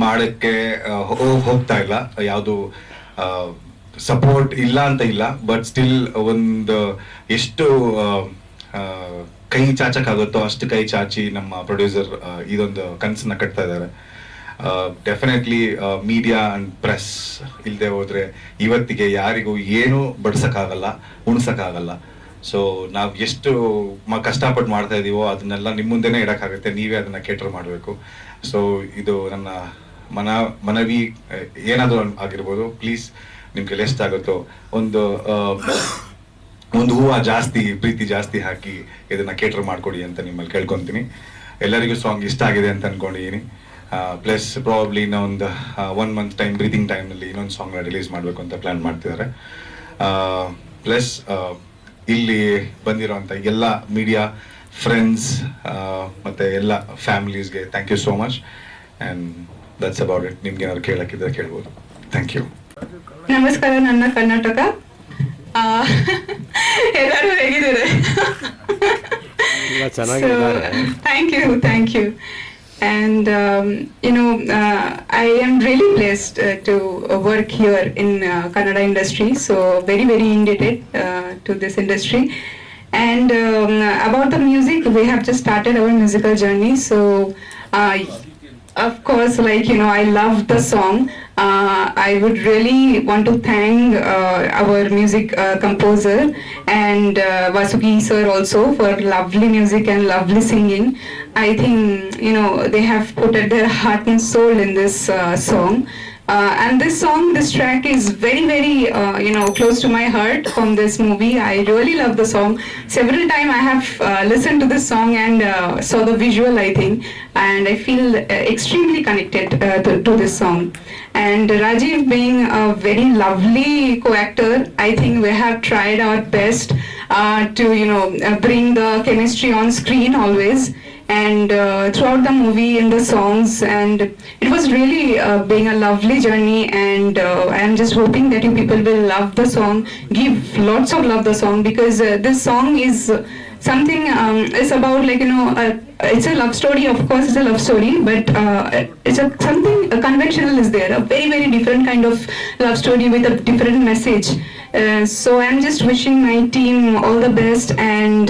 ಮಾಡಕ್ಕೆ ಹೋಗ್ತಾ ಇಲ್ಲ. ಯಾವುದು ಸಪೋರ್ಟ್ ಇಲ್ಲ ಅಂತ ಇಲ್ಲ, ಬಟ್ ಸ್ಟಿಲ್ ಒಂದು ಎಷ್ಟು ಕೈ ಚಾಚಕ್ಕಾಗುತ್ತೋ ಅಷ್ಟು ಕೈ ಚಾಚಿ ನಮ್ಮ ಪ್ರೊಡ್ಯೂಸರ್ ಇದೊಂದು ಕನಸನ್ನ ಕಟ್ತಾ ಇದ್ದಾರೆ. ಡೆಫಿನೆಟ್ಲಿ ಮೀಡಿಯಾ ಅಂಡ್ ಪ್ರೆಸ್ ಇಲ್ಲದೆ ಹೋದ್ರೆ ಇವತ್ತಿಗೆ ಯಾರಿಗೂ ಏನು ಬಡ್ಸಕ್ಕಾಗಲ್ಲ, ಉಣ್ಸಕ್ಕಾಗಲ್ಲ. ಸೊ ನಾವು ಎಷ್ಟು ಕಷ್ಟಪಟ್ಟು ಮಾಡ್ತಾ ಇದೀವೋ ಅದನ್ನೆಲ್ಲ ನಿಮ್ಮ ಮುಂದೆನೇ ಇಡಕ್ಕಾಗುತ್ತೆ. ನೀವೇ ಅದನ್ನ ಕೇಟರ್ ಮಾಡಬೇಕು. ಸೊ ಇದು ನನ್ನ ಮನವಿ ಏನಾದರೂ ಆಗಿರ್ಬೋದು. ಪ್ಲೀಸ್ ನಿಮ್ಗೆ ಎಷ್ಟಾಗುತ್ತೋ ಒಂದು ಹೂವು ಜಾಸ್ತಿ, ಪ್ರೀತಿ ಜಾಸ್ತಿ ಹಾಕಿ ಇದನ್ನ ಕೇಟರ್ ಮಾಡ್ಕೊಡಿ ಅಂತ ನಿಮ್ಮಲ್ಲಿ ಕೇಳ್ಕೊಂತೀನಿ. ಎಲ್ಲರಿಗೂ ಸಾಂಗ್ ಇಷ್ಟ ಆಗಿದೆ ಅಂತ ಅನ್ಕೊಂಡಿದ್ದೀನಿ. ಪ್ಲಸ್ ಪ್ರಾಬಬ್ಲಿ ಇನ್ನೊಂದು 1 month ಟೈಮ್, ಬ್ರೀತಿಂಗ್ ಟೈಮ್ನಲ್ಲಿ ಇನ್ನೊಂದು ಸಾಂಗ್ನ ರಿಲೀಸ್ ಮಾಡಬೇಕು ಅಂತ ಪ್ಲಾನ್ ಮಾಡ್ತಿದ್ದಾರೆ. ಪ್ಲಸ್ ಇಲ್ಲಿ ಬಂದಿರೋಂಥ ಎಲ್ಲ ಮೀಡಿಯಾ ಫ್ರೆಂಡ್ಸ್ ಮತ್ತೆ ಎಲ್ಲ ಫ್ಯಾಮಿಲೀಸ್ಗೆ thank you so much. And that's about it. ನಿಮ್ಗೆ ಏನಾದ್ರು ಕೇಳಕ್ಕಿದ್ರೆ ಕೇಳ್ಬೋದು. Thank you. ನಮಸ್ಕಾರ, ನನ್ನ ಕರ್ನಾಟಕ. ಎಲ್ಲರೂ ಹೇಗಿದ್ದಾರೆ? Thank you. And I am really blessed to work here in Kannada industry, so very very indebted to this industry. And about the music, we have just started our musical journey, so of course, I love the song. I would really want to thank our music composer and Vasuki sir also for lovely music and lovely singing. I think they have put their heart and soul in this song. And this track is very very close to my heart from this movie. I really love the song. Several times I have listened to this song and saw the visual, I think, and I feel extremely connected to this song. And Rajiv being a very lovely co-actor, I think we have tried our best to bring the chemistry on screen always. And throughout the movie, in the songs, and it was really being a lovely journey. And I am just hoping that you people will love the song, give lots of love the song, because this song is something. It's about it's a love story, of course it's a love story, but it's something conventional is there, a very very different kind of love story with a different message. So I'm just wishing my team all the best, and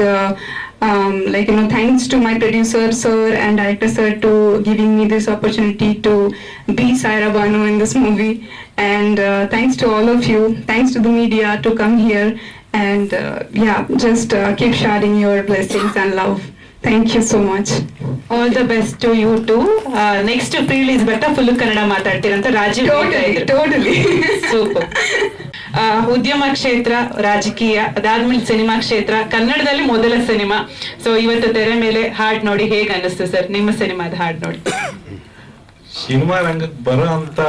thanks to my producer sir and director sir to giving me this opportunity to be Saira Banu in this movie, and thanks to all of you, thanks to the media to come here, and just keep sharing your blessings and love. Thank you so much. All the best to you too. Next release ಬರ್ತಾ full Kannada ಮಾತಾಡ್ತೀರಂತ Rajeev Totally. Super. ಉದ್ಯಮ ಕ್ಷೇತ್ರ, ರಾಜಕೀಯ, ಅದಾದ್ಮೇಲೆ cinema ಕ್ಷೇತ್ರ, ಕನ್ನಡದಲ್ಲಿ ಮೊದಲ cinema. So ಇವತ್ತು ತೆರೆ ಮೇಲೆ ಹಾಡ್ ನೋಡಿ ಹೇಗೆ ಅನ್ನಿಸ್ತು ಸರ್ ನಿಮ್ಮ ಸಿನಿಮಾದ ಹಾಡ್ ನೋಡಿ? ಸಿನಿಮಾ ರಂಗಕ್ಕೆ ಬರೋ ಅಂತ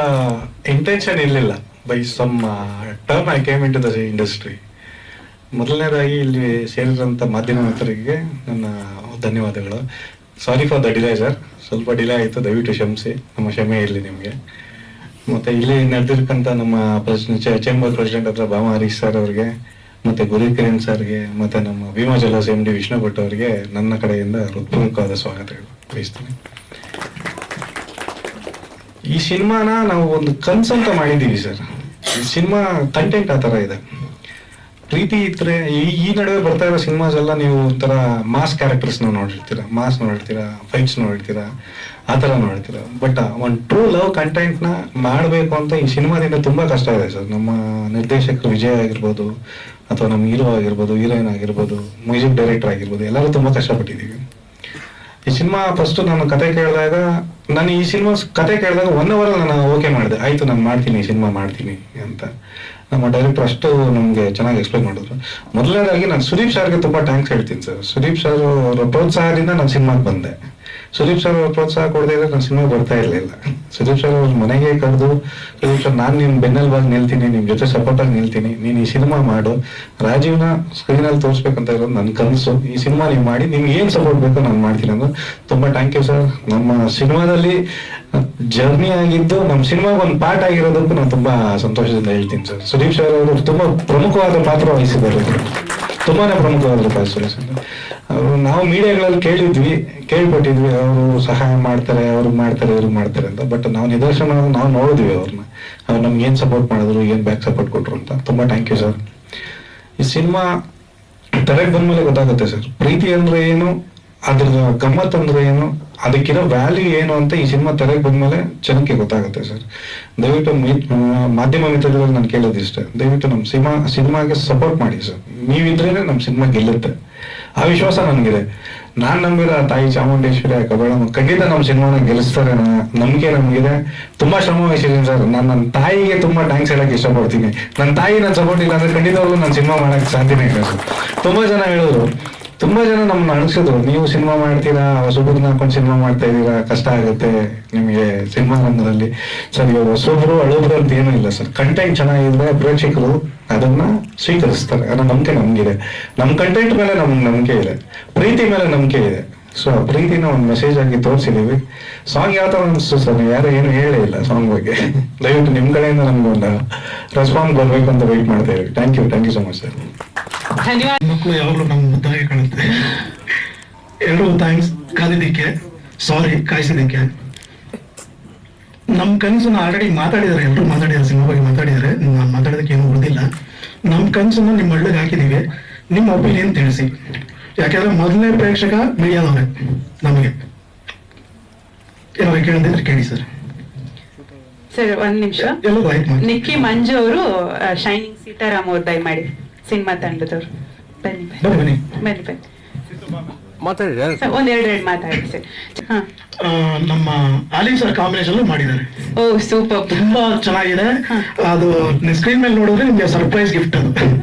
ಇಂಟೆನ್ಷನ್ ಇರಲಿಲ್ಲ. By some term I came into the industry. ಮೊದಲನೇದಾಗಿ ಇಲ್ಲಿ ಸೇರಿದಂಥ ಮಾಧ್ಯಮ ಮಿತ್ರರಿಗೆ ನನ್ನ ಧನ್ಯವಾದಗಳು. Sorry for the delay sir, ಸ್ವಲ್ಪ ಡಿಲೇ ಆಯಿತು, ದಯವಿಟ್ಟು ಕ್ಷಮಿಸಿ, ನಮ್ಮ ಕ್ಷಮೆ ಇರಲಿ ನಿಮಗೆ. ಮತ್ತು ಇಲ್ಲಿ ನಡೆದಿರ್ತಕ್ಕಂಥ ನಮ್ಮ ಚೇಂಬರ್ ಪ್ರೆಸಿಡೆಂಟ್ ಹತ್ರ ಭಾಮ ಹರೀಶ್ ಸರ್ ಅವ್ರಿಗೆ, ಮತ್ತು ಗುರುಕಿರಣ್ ಸರ್ಗೆ, ಮತ್ತು ನಮ್ಮ ಭೀಮಾ ಜಲಸ್ MD ವಿಷ್ಣು ಭಟ್ ಅವರಿಗೆ ನನ್ನ ಕಡೆಯಿಂದ ಹೃತ್ಪೂರ್ವಕವಾದ ಸ್ವಾಗತಗಳು ಬಯಸ್ತೀನಿ. ಈ ಸಿನಿಮಾನ ನಾವು ಒಂದು ಕನ್ಸಂತ ಮಾಡಿದ್ದೀವಿ ಸರ್. ಈ ಸಿನಿಮಾ ಕಂಟೆಂಟ್ ಆ ಥರ ಇದೆ. ಪ್ರೀತಿ ಇದ್ರೆ ಈ ನಡುವೆ ಬರ್ತಾ ಇರೋ ಸಿನಿಮಾಸ್ ಎಲ್ಲ ನೀವು ಒಂಥರ ಮಾಸ್ ಕ್ಯಾರೆಕ್ಟರ್ಸ್ ನೋಡಿರ್ತೀರಾ, ಮಾಸ್ ನೋಡಿರ್ತೀರಾ, ಫೈಟ್ಸ್ ನೋಡಿರ್ತೀರಾ, ಆ ಥರ ನೋಡಿರ್ತೀರಾ. ಬಟ್ ಒಂದು ಟ್ರೂ ಲವ್ ಕಂಟೆಂಟ್ನ ಮಾಡಬೇಕು ಅಂತ ಈ ಸಿನಿಮಾದಿಂದ ತುಂಬ ಕಷ್ಟ ಇದೆ ಸರ್. ನಮ್ಮ ನಿರ್ದೇಶಕರು ವಿಜಯ್ ಆಗಿರ್ಬೋದು, ಅಥವಾ ನಮ್ಮ ಹೀರೋ ಆಗಿರ್ಬೋದು, ಹೀರೋಯಿನ್ ಆಗಿರ್ಬೋದು, ಮ್ಯೂಸಿಕ್ ಡೈರೆಕ್ಟರ್ ಆಗಿರ್ಬೋದು, ಎಲ್ಲರೂ ತುಂಬ ಕಷ್ಟಪಟ್ಟಿದ್ದೀವಿ. ಈ ಸಿನಿಮಾ ಫಸ್ಟ್ ನಾನು ಕತೆ ಕೇಳಿದಾಗ, ನಾನು ಈ ಸಿನಿಮಾ ಕತೆ ಕೇಳಿದಾಗ 1 hour ನಾನು ಓಕೆ ಮಾಡಿದೆ, ಆಯಿತು ನಾನು ಮಾಡ್ತೀನಿ, ಈ ಸಿನಿಮಾ ಮಾಡ್ತೀನಿ ಅಂತ. ನಮ್ಮ ಡೈರೆಕ್ಟರ್ ಅಷ್ಟು ನಮಗೆ ಚೆನ್ನಾಗಿ ಎಕ್ಸ್ಪ್ಲೈನ್ ಮಾಡಿದ್ರು. ಮೊದಲನೇದಾಗಿ ನಾನು ಸುದೀಪ್ ಸರ್ಗೆ ತುಂಬ ಥ್ಯಾಂಕ್ಸ್ ಹೇಳ್ತೀನಿ ಸರ್. ಸುದೀಪ್ ಸರ್ ಅವರ ಪ್ರೋತ್ಸಾಹದಿಂದ ನಾನು ಸಿನಿಮಾಗೆ ಬಂದೆ. ಸುದೀಪ್ ಸರ್ ಅವ್ರ ಪ್ರೋತ್ಸಾಹ ಕೊಡದೇ ಇದ್ರೆ ನಾನು ಸಿನಿಮಾ ಬರ್ತಾ ಇರಲಿಲ್ಲ. ಸುದೀಪ್ ಸರ್ ಅವ್ರ ಮನೆಗೆ ಕರೆದು, ಸುದೀಪ್ ಸರ್ ನಾನು ನಿಮ್ಮ ಬೆನ್ನಲ್ಲಿ ಬಂದು ನಿಲ್ತೀನಿ, ನಿಮ್ಮ ಜೊತೆ ಸಪೋರ್ಟಾಗಿ ನಿಲ್ತೀನಿ, ನೀನು ಈ ಸಿನಿಮಾ ಮಾಡು, ರಾಜೀವ್ನ ಸ್ಕ್ರೀನಲ್ಲಿ ತೋರಿಸ್ಬೇಕಂತ ಇರೋದು ನನ್ನ ಕನಸು, ಈ ಸಿನಿಮಾ ನೀವು ಮಾಡಿ, ನಿಮ್ಗೆ ಏನು ಸಪೋರ್ಟ್ ಬೇಕೋ ನಾನು ಮಾಡ್ತೀನಿ ಅಂದ್ರೆ. ತುಂಬ ಥ್ಯಾಂಕ್ ಯು ಸರ್. ನಮ್ಮ ಸಿನಿಮಾದಲ್ಲಿ ಜರ್ನಿ ಆಗಿದ್ದು ನಮ್ಮ ಸಿನಿಮಾಗೆ ಒಂದು ಪಾರ್ಟ್ ಆಗಿರೋದಕ್ಕೂ ನಾನು ತುಂಬ ಸಂತೋಷದಿಂದ ಹೇಳ್ತೀನಿ ಸರ್. ಸುದೀಪ್ ಸರ್ ಅವರು ತುಂಬ ಪ್ರಮುಖವಾದ ಪಾತ್ರ ವಹಿಸಿದ್ದಾರೆ, ತುಂಬಾನೇ ಪ್ರಮುಖವಾದ ಪಾತ್ರ. ಅವರು ನಾವು ಮೀಡಿಯಾಗಳಲ್ಲಿ ಕೇಳ್ಪಟ್ಟಿದ್ವಿ, ಅವರು ಸಹಾಯ ಮಾಡ್ತಾರೆ, ಅವ್ರು ಮಾಡ್ತಾರೆ, ಇವ್ರು ಮಾಡ್ತಾರೆ ಅಂತ. ಬಟ್ ನಾವು ನಿದರ್ಶನ ನಾವು ನೋಡಿದ್ವಿ ಅವ್ರನ್ನ, ಅವ್ರು ನಮ್ಗೆ ಏನು ಸಪೋರ್ಟ್ ಮಾಡಿದ್ರು, ಏನು ಬ್ಯಾಕ್ ಸಪೋರ್ಟ್ ಕೊಟ್ರು ಅಂತ. ತುಂಬ ಥ್ಯಾಂಕ್ ಯು ಸರ್. ಈ ಸಿನಿಮಾ ತೆರೆಗೆ ಬಂದ್ಮೇಲೆ ಗೊತ್ತಾಗುತ್ತೆ ಸರ್, ಪ್ರೀತಿ ಅಂದ್ರೆ ಏನು, ಅದ್ರ ಗಮ್ಮತ್ ಅಂದ್ರೆ ಏನು, ಅದಕ್ಕಿರೋ ವ್ಯಾಲ್ಯೂ ಏನು ಅಂತ ಈ ಸಿನಿಮಾ ತೆರೆಗೆ ಬಂದ್ಮೇಲೆ ಜನಕ್ಕೆ ಗೊತ್ತಾಗುತ್ತೆ ಸರ್. ದಯವಿಟ್ಟು ಮಾಧ್ಯಮ ಮಿತ್ರರಲ್ಲಿ ನಾನು ಕೇಳೋದಿಷ್ಟೇ, ದಯವಿಟ್ಟು ನಮ್ಮ ಸಿನಿಮಾಗೆ ಸಪೋರ್ಟ್ ಮಾಡಿ ಸರ್. ನೀವಿದ್ರೇನೆ ನಮ್ಮ ಸಿನಿಮಾ ಗೆಲ್ಲುತ್ತೆ, ಆ ವಿಶ್ವಾಸ ನನಗಿದೆ. ನಾನು ನಂಬಿರೋ ತಾಯಿ ಚಾಮುಂಡೇಶ್ವರಿ ಕಬಾಳಮ್ಮ ಖಂಡಿತ ನಮ್ಮ ಸಿನಿಮಾನ ಗೆಲ್ಲಿಸ್ತಾರೆ ಅನ್ನೋ ನಂಬಿಕೆ ನಮಗಿದೆ. ತುಂಬಾ ಶ್ರಮ ವಹಿಸಿದ್ದೀನಿ ಸರ್. ನಾನು ನನ್ನ ತಾಯಿಗೆ ತುಂಬಾ ಥ್ಯಾಂಕ್ಸ್ ಹೇಳಕ್ ಇಷ್ಟಪಡ್ತೀನಿ. ನನ್ನ ತಾಯಿ ನನ್ನ ಸಪೋರ್ಟ್ ಇಲ್ಲ ಅಂದ್ರೆ ಖಂಡಿತವಾಗ್ಲೂ ನಾನು ಸಿನಿಮಾ ಮಾಡಕ್ ಸಾಧ್ಯನೇ ಇಲ್ಲ ಸರ್. ತುಂಬಾ ಜನ ಹೇಳಿದ್ರು, ತುಂಬಾ ಜನ ನಮ್ಮನ್ನ ಅಣಿಸಿದ್ರು, ನೀವು ಸಿನಿಮಾ ಮಾಡ್ತೀರಾ, ಹೊಸಬ್ರನ್ನ ಹಾಕೊಂಡು ಸಿನಿಮಾ ಮಾಡ್ತಾ ಇದ್ದೀರಾ, ಕಷ್ಟ ಆಗುತ್ತೆ ನಿಮಗೆ ಸಿನಿಮಾ ರಂಗದಲ್ಲಿ. ಸರ್ ಇವಾಗ ಹೊಸೊಬ್ರು ಹಳಬ್ರು ಅಂತ ಏನೂ ಇಲ್ಲ ಸರ್. ಕಂಟೆಂಟ್ ಚೆನ್ನಾಗಿದ್ರೆ ಪ್ರೇಕ್ಷಕರು ಅದನ್ನ ಸ್ವೀಕರಿಸ್ತಾರೆ ಅನ್ನೋ ನಂಬಿಕೆ ನಮ್ಗಿದೆ. ನಮ್ಮ ಕಂಟೆಂಟ್ ಮೇಲೆ ನಮ್ಗೆ ನಂಬಿಕೆ ಇದೆ, ಪ್ರೀತಿ ಮೇಲೆ ನಂಬಿಕೆ ಇದೆ. ಸೊ ಆ ಪ್ರೀತಿನ ಒಂದು ಮೆಸೇಜ್ ಆಗಿ ತೋರಿಸಿದೀವಿ. ಸಾಂಗ್ ಯಾವ ತರ ಅನಿಸ್ತು ಸರ್? ನೀವು ಯಾರು ಏನು ಹೇಳೇ ಇಲ್ಲ ಸಾಂಗ್ ಬಗ್ಗೆ. ದಯವಿಟ್ಟು ನಿಮ್ಮ ಕಡೆಯಿಂದ ನಮ್ಗೆ ಒಂದು ರೆಸ್ಪಾನ್ಸ್ ಬರ್ಬೇಕು ಅಂತ ವೆಯ್ಟ್ ಮಾಡ್ತಾ ಇದ್ದೀವಿ. Thank you so much sir. ಧನ್ಯವಾದ. ಮಕ್ಕಳು ಯಾವಾಗಲೂ ನಮ್ಮ ಮುದ್ದಾಗಿ ಕಾಣುತ್ತೆ. ಎಲ್ಲರೂ ಥ್ಯಾಂಕ್ಸ್ ಕಾದಿದ್ದಕ್ಕೆ, ಸಾರಿ ಕಾಯಿಸಿದ್ದಕ್ಕೆ. ನಮ್ಮ ಕನಸನ್ನ ಆಲ್ರೆಡಿ ಮಾತಾಡಿದ್ದಾರೆ, ಎಲ್ಲರೂ ಮಾತಾಡಿದ್ದಾರೆ, ಸಿನಿಮಾ ಬಗ್ಗೆ ಮಾತಾಡಿದ್ದಾರೆ. ನಾನು ಮಾತಾಡೋದಕ್ಕೆ ಏನು ಉಳಿದಿಲ್ಲ. ನಮ್ಮ ಕನಸನ್ನ ನಿಮ್ಮ ಹಳ್ಳಿಗೆ ಹಾಕಿದ್ದೀವಿ. ನಿಮ್ಮ ಒಪಿನಿಯನ್ ತಿಳಿಸಿ. ಯಾಕೆಂದ್ರೆ ಮೊದಲನೇ ಪ್ರೇಕ್ಷಕ ಮೀಡಿಯಾದವ್ರೆ. ನಮಗೆ ಏನಾದ್ರು ಕೇಳಿದ್ರೆ ಕೇಳಿ ಸರ್. ಸರ್ ಒಂದ್ ನಿಮಿಷ, ಎಲ್ಲರೂ ಆಯ್ತು ಮಾಡಿ. ನಿಕ್ಕಿ ಮಂಜು ಅವರು ಶೈನಿಂಗ್ ಸೀತಾರಾಮ್ ಅವ್ರು ದಯಮಾಡಿ ಸಿನಿಮಾ ತಂಡದವ್ರು ಬನ್ನಿ ಬನ್ನಿ ಬನ್ನಿ ಬನ್ನಿ ಒಂದೆರಡು ಮಾತಾಡಿ ಸರ್. ಹಾ, ನಮ್ಮ ಆಲಿ ಸರ್ ಕಾಂಬಿನೇಷನ್ ಮಾಡಿದ್ದಾರೆ. ಓ ಸೂಪರ್, ತುಂಬಾ ಚೆನ್ನಾಗಿದೆ. ಅದು ಸ್ಕ್ರೀನ್ ಮೇಲೆ ನೋಡಿದ್ರೆ ನಿಮ್ಗೆ ಸರ್ಪ್ರೈಸ್ ಗಿಫ್ಟ್ ಅದು.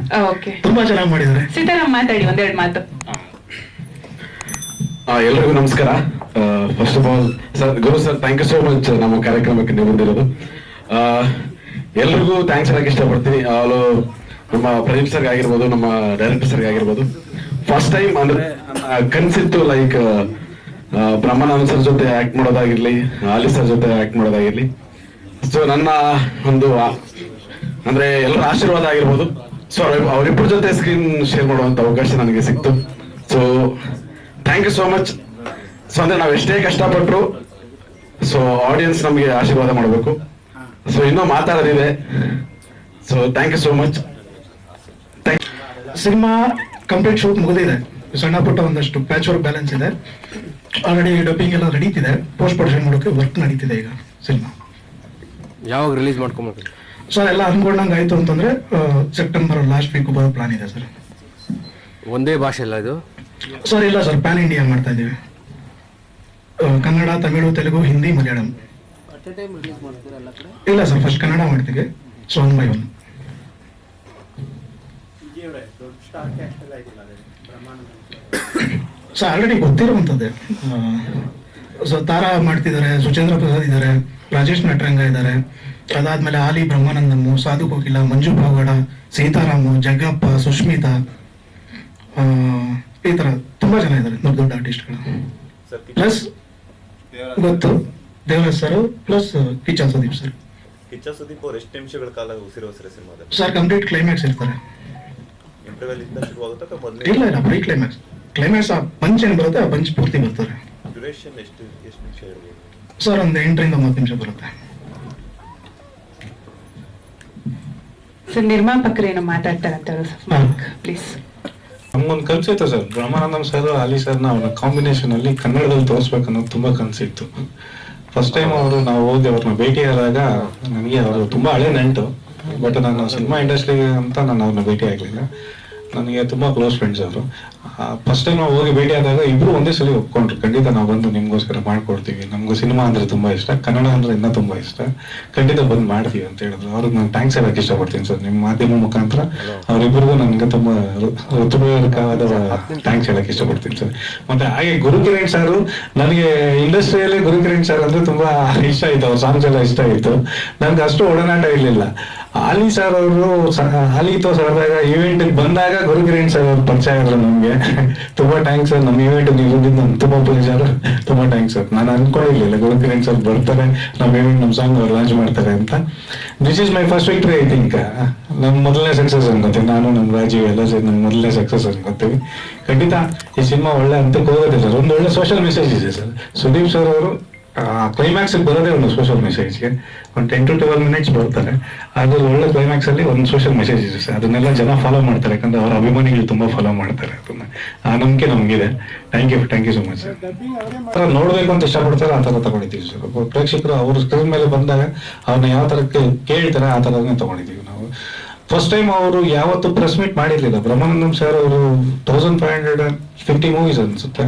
ಓಕೆ, ತುಂಬಾ ಚೆನ್ನಾಗಿ ಮಾಡಿದ್ದಾರೆ. ಸೀತಾರಾಮ್ ಮಾತಾಡಿ ಒಂದೆರಡು ಮಾತು. ಎಲ್ರಿಗೂ ನಮಸ್ಕಾರ. First of all sir, Guru sir, thank you so much ನಮ್ಮ ಕಾರ್ಯಕ್ರಮಕ್ಕೆ ನೀವು ಬಂದಿರೋದು. ಎಲ್ರಿಗೂ ಥ್ಯಾಂಕ್ಸ್ ಹೇಳಕ್ ಇಷ್ಟಪಡ್ತೀನಿ. ನಮ್ಮ ಪ್ರದೀಪ್ ಸರ್ಗೆ ಆಗಿರ್ಬೋದು, ನಮ್ಮ ಡೈರೆಕ್ಟರ್ ಸರ್ಗೆ ಆಗಿರ್ಬೋದು. ಫಸ್ಟ್ ಟೈಮ್ ಅಂದ್ರೆ ಕನ್ಸಿತ್ತು ಲೈಕ್ ಬ್ರಹ್ಮಾನಂದ ಸರ್ ಜೊತೆ ಆಕ್ಟ್ ಮಾಡೋದಾಗಿರ್ಲಿ, ಆಲಿ ಸರ್ ಜೊತೆ ಆಕ್ಟ್ ಮಾಡೋದಾಗಿರ್ಲಿ. ಸೊ ನನ್ನ ಒಂದು ಅಂದ್ರೆ ಎಲ್ಲರ ಆಶೀರ್ವಾದ ಆಗಿರ್ಬೋದು. ಸೊ ಅವರಿಬ್ಬರ ಜೊತೆ ಸ್ಕ್ರೀನ್ ಶೇರ್ ಮಾಡುವಂತ ಅವಕಾಶ ನನಗೆ ಸಿಕ್ತು. So thank you so much. So ಅಂದ್ರೆ ನಾವು ಎಷ್ಟೇ ಕಷ್ಟಪಟ್ಟರು ಸೊ ಆಡಿಯನ್ಸ್ ನಮಗೆ ಆಶೀರ್ವಾದ ಮಾಡಬೇಕು. ಸೊ ಇನ್ನೂ ಮಾತಾಡೋದಿದೆ. So thank you so much. Cinema complete shoot ಮುಗಿದಿದೆ. ಸಣ್ಣ ಪುಟ್ಟ ಒಂದಷ್ಟು ಪ್ಯಾಚ್ ವರ್ಕ್ ಬ್ಯಾಲೆನ್ಸ್ ಇದೆ. ಆಲ್ರೆಡಿ ಡಬ್ಬಿಂಗ್ ಎಲ್ಲ ನಡೀತಿದೆ. ಪೋಸ್ಟ್ ಪ್ರೊಡಕ್ಷನ್ ಮಾಡೋಕೆ ವರ್ಕ್ ನಡೀತಿದೆ ಈಗ ಸಿನಿಮಾ. ಯಾವಾಗ ರಿಲೀಸ್ ಮಾಡ್ಕೊಬೇಕು ಸರ್? ಎಲ್ಲ ಅನ್ಕೊಂಡಂಗೆ ಆಯ್ತು ಅಂತಂದ್ರೆ ಸೆಪ್ಟೆಂಬರ್ ಲಾಸ್ಟ್ ವೀಕ್ ಬರೋ ಪ್ಲಾನ್ ಇದೆ ಸರ್. ಒಂದೇ ಭಾಷೆ ಅಲ್ಲ ಇದು ಸರ್? ಇಲ್ಲ ಸರ್, ಪ್ಯಾನ್ ಇಂಡಿಯಾ ಮಾಡ್ತಾ ಇದ್ದೀವಿ. ಕನ್ನಡ, ತಮಿಳು, ತೆಲುಗು, ಹಿಂದಿ, ಮಲಯಾಳಂ. ಇಲ್ಲ ಸರ್, ಫಸ್ಟ್ ಕನ್ನಡ ಮಾಡ್ತೀವಿ. So 1 by 1. ಸೊ ಆಲ್ರೆಡಿ ಗೊತ್ತಿರುವಂಥದ್ದೇ. ಸೊ ತಾರಾ ಮಾಡ್ತಿದ್ದಾರೆ, ಸುಚೇಂದ್ರ ಪ್ರಸಾದ್ ಇದ್ದಾರೆ, ರಾಜೇಶ್ ನಟರಂಗ ಇದ್ದಾರೆ. ಅದಾದ್ಮೇಲೆ ಆಲಿ ಬ್ರಹ್ಮಾನಂದಮ್ಮು, ಸಾಧು ಕೋಕಿಲ, ಮಂಜು ಪಾವಗಡ, ಸೀತಾರಾಮು, ಜಗ್ಗಪ್ಪ, ಸುಷ್ಮಿತಾ, ಈ ತರ ತುಂಬಾ ಜನ ಇದ್ದಾರೆ ದೊಡ್ಡ ದೊಡ್ಡ ಆರ್ಟಿಸ್ಟ್ಗಳು. ಪ್ಲಸ್ ಗೊತ್ತು Devaraj sir, plus Kichcha Sudeep sir. Kichcha Sudeep ಅವ್ರು ಎಷ್ಟು ನಿಮಿಷಗಳ ಕಾಲ ಉಸಿರೋಸ್ರೆ ಸಿನಿಮಾದಲ್ಲಿ? ಸರ್ ಕಂಪ್ಲೀಟ್ ಕ್ಲೈಮ್ಯಾಕ್ಸ್ ಇರ್ತಾರೆ. ಇಂಟರ್ವೆಲ್ ಇಂದ ಶುರುವಾಗುತ್ತಾ ಅಥವಾ ಮೊದಲೇ? ಇಲ್ಲ, ಪ್ರೀ ಕ್ಲೈಮ್ಯಾಕ್ಸ್. ಕ್ಲೈಮ್ಯಾಕ್ಸ್ ಆ ಪಂಚ್ ಏನು ಬರುತ್ತೆ, ಆ ಪಂಚ್ ಪೂರ್ತಿ ಬರ್ತಾರೆ. ಡ್ಯೂರೇಷನ್ ಎಷ್ಟು ನಿಮಿಷ ಇರ್ಬೋದು ಸರ್? ಒಂದು 8 ರಿಂದ 9 ನಿಮಿಷ ಬರುತ್ತೆ. ಸರ್ ನಿರ್ಮಾಪಕರೇನು ಮಾತಾಡ್ತಾರಂತ ಪ್ಲೀಸ್. ನಮ್ಗೊಂದು ಕನ್ಸಿತ್ತು ಸರ್, ಬ್ರಹ್ಮಾನಂದಂ ಸರ್, ಅಲಿ ಸರ್ನ ಅವರ ಕಾಂಬಿನೇಷನ್ ಅಲ್ಲಿ ಕನ್ನಡದಲ್ಲಿ ತೋರಿಸ್ಬೇಕನ್ನೋದು ತುಂಬಾ ಕನ್ಸಿತ್ತು. ಫಸ್ಟ್ ಟೈಮ್ ನಾವು ಹೋಗಿ ಅವ್ರನ್ನ ಭೇಟಿಯಾದಾಗ ನನಗೆ ಅವರು ತುಂಬಾ ಹಳೆ ನೆಂಟು. ಬಟ್ ನಾನು ಸಿನಿಮಾ ಇಂಡಸ್ಟ್ರಿ ಅಂತ ನಾನು ಅವ್ರನ್ನ ಭೇಟಿ ಆಗಲಿಲ್ಲ. ನನಗೆ ತುಂಬಾ ಕ್ಲೋಸ್ ಫ್ರೆಂಡ್ಸ್ ಅವರು. ಫಸ್ಟ್ ಟೈಮ್ ನಾವು ಹೋಗಿ ಭೇಟಿ ಆದಾಗ ಇಬ್ರು ಒಂದೇ ಸಲ ಒಪ್ಕೊಂಡ್ರು, ಖಂಡಿತ ನಾವು ಬಂದು ನಿಮ್ಗೋಸ್ಕರ ಮಾಡ್ಕೊಡ್ತೀವಿ, ನಮ್ಗೆ ಸಿನಿಮಾ ಅಂದ್ರೆ ತುಂಬಾ ಇಷ್ಟ, ಕನ್ನಡ ಅಂದ್ರೆ ಇನ್ನೂ ತುಂಬಾ ಇಷ್ಟ, ಖಂಡಿತ ಬಂದು ಮಾಡ್ತೀವಿ ಅಂತ ಹೇಳಿದ್ರು. ಅವ್ರಿಗೆ ನಾನು ಥ್ಯಾಂಕ್ಸ್ ಹೇಳಕ್ ಇಷ್ಟಪಡ್ತೀನಿ ಸರ್, ನಿಮ್ಮ ಮಾಧ್ಯಮ ಮುಖಾಂತರ ಅವರಿಬ್ಬರಿಗೂ ನನಗೆ ತುಂಬಾ ಹೃತ್ಪೂರ್ವಕವಾದ ಥ್ಯಾಂಕ್ಸ್ ಹೇಳಕ್ ಇಷ್ಟಪಡ್ತೀನಿ ಸರ್. ಮತ್ತೆ ಹಾಗೆ ಗುರುಕಿರಣ್ ಸರ್, ನನಗೆ ಇಂಡಸ್ಟ್ರಿಯಲ್ಲಿ ಗುರುಕಿರಣ್ ಸರ್ ಅಂದ್ರೆ ತುಂಬಾ ಇಷ್ಟ ಆಯ್ತು. ಅವ್ರ ಸಾಂಗ್ಸ್ ಎಲ್ಲ ಇಷ್ಟ ಆಯ್ತು. ನನ್ಗೆ ಅಷ್ಟು ಒಡನಾಟ ಇರ್ಲಿಲ್ಲ. ಆಲಿ ಸರ್ ಅವರು ಆಲಿతో ಸರದಾಗ ಇವೆಂಟ್ ಬಂದಾಗ ಗುರುಕಿರಣ್ ಸರ್ ಅವ್ರು ಪರಿಚಯ ಆದ್ರು ನಮ್ಗೆ. ತುಂಬಾ ಥ್ಯಾಂಕ್ಸ್ ಸರ್, ನಮ್ಮ ಇವೆಂಟ್ ನೀವು ಬಂದಿದ್ದು ನಮ್ಗೆ ತುಂಬಾ ಪ್ಲೇಜರ್. ತುಂಬಾ ಥ್ಯಾಂಕ್ಸ್ ಸರ್. ನಾನು ಅನ್ಕೊಂಡಿರ್ಲಿಲ್ಲ ಗುರುಕಿರಣ್ ಸರ್ ಬರ್ತಾರೆ, ನಮ್ಮ ಇವೆಂಟ್ ನಮ್ಮ ಸಾಂಗ್ ಅವ್ರು ಲಾಂಚ್ ಮಾಡ್ತಾರೆ ಅಂತ. This is my first victory. I think ನಮ್ಮ ಮೊದಲನೇ ಸಕ್ಸಸ್ ಅನ್ಕೋತೀವಿ. ನಾನು ನಮ್ಮ ರಾಜೀವ್ ಎಲ್ಲ ಸೇರಿ ನಮ್ಮ ಮೊದಲನೇ ಸಕ್ಸಸ್ ಅನ್ಕೋತೀವಿ. ಖಂಡಿತ ಈ ಸಿನಿಮಾ ಒಳ್ಳೆ ಹಂತಕ್ಕೆ ಹೋಗುತ್ತೆ ಸರ್. ಒಂದು ಒಳ್ಳೆ ಸೋಷಿಯಲ್ ಮೆಸೇಜ್ ಇದೆ ಸರ್. ಸುದೀಪ್ ಸರ್ ಅವರು ಕ್ಲೈಮ್ಯಾಕ್ಸ್ ಬರೋದೇ ಒಂದು ಸೋಷಿಯಲ್ ಮೆಸೇಜ್ಗೆ ಒಂದು 10 to 12 minutes ಬರ್ತಾರೆ. ಅದ್ರ ಒಳ್ಳೆ ಕ್ಲೈಮ್ಯಾಕ್ಸ್ ಅಲ್ಲಿ ಒಂದು ಸೋಷಿಯಲ್ ಮೆಸೇಜ್ ಇದೆ ಸರ್. ಅದನ್ನೆಲ್ಲ ಜನ ಫಾಲೋ ಮಾಡ್ತಾರೆ, ಯಾಕಂದ್ರೆ ಅವ್ರ ಅಭಿಮಾನಿಗಳು ತುಂಬಾ ಫಾಲೋ ಮಾಡ್ತಾರೆ. ಅದನ್ನ ಆ ನಂಬಿಕೆ ನಮಗಿದೆ. Thank you so much sir. ನೋಡ್ಬೇಕು ಅಂತ ಇಷ್ಟಪಡ್ತಾರೆ, ಆ ತರ ತಗೊಂಡಿದ್ದೀವಿ ಸರ್. ಪ್ರೇಕ್ಷಕರು ಅವ್ರ ಸ್ಕ್ರೀನ್ ಮೇಲೆ ಬಂದಾಗ ಅವ್ರನ್ನ ಯಾವ ತರ ಕೇಳ್ತಾರೆ ಆ ತರನೇ ತಗೊಂಡಿದ್ದೀವಿ ನಾವು. ಫಸ್ಟ್ ಟೈಮ್ ಅವರು ಯಾವತ್ತು ಪ್ರೆಸ್ ಮೀಟ್ ಮಾಡಿರ್ಲಿಲ್ಲ. ಬ್ರಹ್ಮಾನಂದಂ ಸರ್ ಅವರು 1550 ಮೂವೀಸ್ ಅನ್ಸುತ್ತೆ.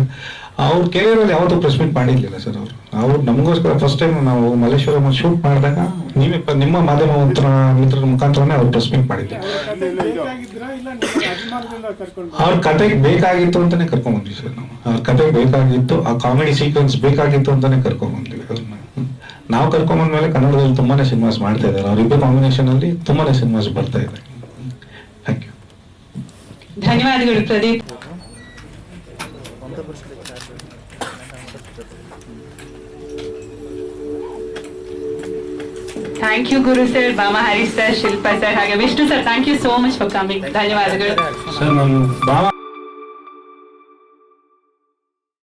ಅವ್ರ ಕೆರಿಯರ್ ಅಲ್ಲಿ ಯಾವತ್ತೂ ಪ್ರೆಸ್ ಮೀಟ್ ಮಾಡಿರ್ಲಿಲ್ಲ ಸರ್. ಅವ್ರು ನಮಗೋಸ್ಕರ ಫಸ್ಟ್ ಟೈಮ್ ನಾವು ಮಲ್ಲೇಶ್ವರಂ ಶೂಟ್ ಮಾಡಿದಾಗ ನೀವೇ ನಿಮ್ಮ ಮಾಧ್ಯಮ ಮಿತ್ರರ ಮುಖಾಂತರನೇ ಅವ್ರು ಪ್ರೆಸ್ ಮೀಟ್ ಮಾಡಿದ್ರು. ಅವ್ರ ಕತೆಗೆ ಬೇಕಾಗಿತ್ತು ಅಂತಾನೆ ಕರ್ಕೊಂಡ್ ಬಂದ್ವಿ ಸರ್ ನಾವು. ಅವ್ರ ಕತೆಗೆ ಬೇಕಾಗಿತ್ತು, ಆ ಕಾಮಿಡಿ ಸೀಕ್ವೆನ್ಸ್ ಬೇಕಾಗಿತ್ತು ಅಂತಾನೆ ಕರ್ಕೊಂಡ್ ಬಂದ್ವಿ ಅವ್ರನ್ನ. ನಾವು ಕರ್ಕೊಂಡ್ ಬಂದ್ಮೇಲೆ ಕನ್ನಡದಲ್ಲಿ ತುಂಬಾನೇ ಸಿನಿಮಾಸ್ ಮಾಡ್ತಾ ಇದ್ದಾರೆ. ಅವ್ರಿಬ್ಬರು ಕಾಂಬಿನೇಷನ್ ಅಲ್ಲಿ ತುಂಬಾನೇ ಸಿನಿಮಾಸ್ ಬರ್ತಾ ಇದೆ. Thank you. ಧನ್ಯವಾದಗಳು Pradeep. Thank you Guru sir, Bama Harish sir, Shilpa sir, ಹಾಗೆ Vishnu sir. Thank you so much for coming. ಧನ್ಯವಾದಗಳು ಸರ್. ನಾನು